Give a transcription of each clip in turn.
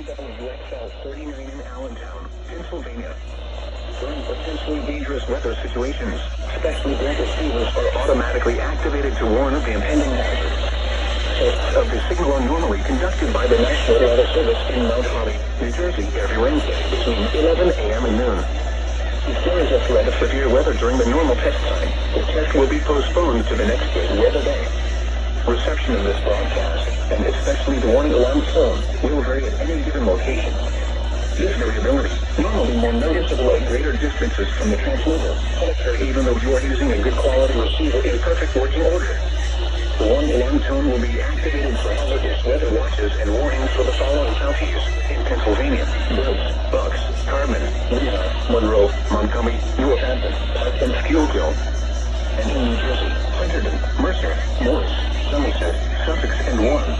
WXL-39 in Allentown, Pennsylvania. During potentially dangerous weather situations, specially granted receivers are automatically activated to warn of the impending hazard. Tests of the signal are normally conducted by the National Weather Service in Mount Holly, New Jersey, every Wednesday between 11 a.m. and noon. If there is a threat of severe weather during the normal test time, the test will be postponed to the next good weather day. Reception of this broadcast, and especially the warning alarm tone, will vary at any given location. This variability, normally more noticeable at greater distances from the transmitter, can occur even though you are using a good quality receiver in perfect working order. The warning alarm tone will be activated for hazardous weather watches and warnings for the following counties in Pennsylvania: Bruce, Bucks, Carbon, Lehigh, Monroe, Montgomery, Northampton, Park, and Schuylkill. And in New Jersey, Hunterdon, Mercer, Morris, Somerset, Sussex, and Warren.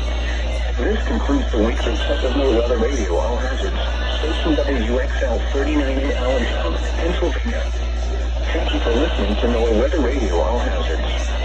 This concludes the weekly Chesapeake Weather Radio All Hazards, station WXL-39 in Allentown, Pennsylvania. Thank you for listening to NOAA Weather Radio All Hazards.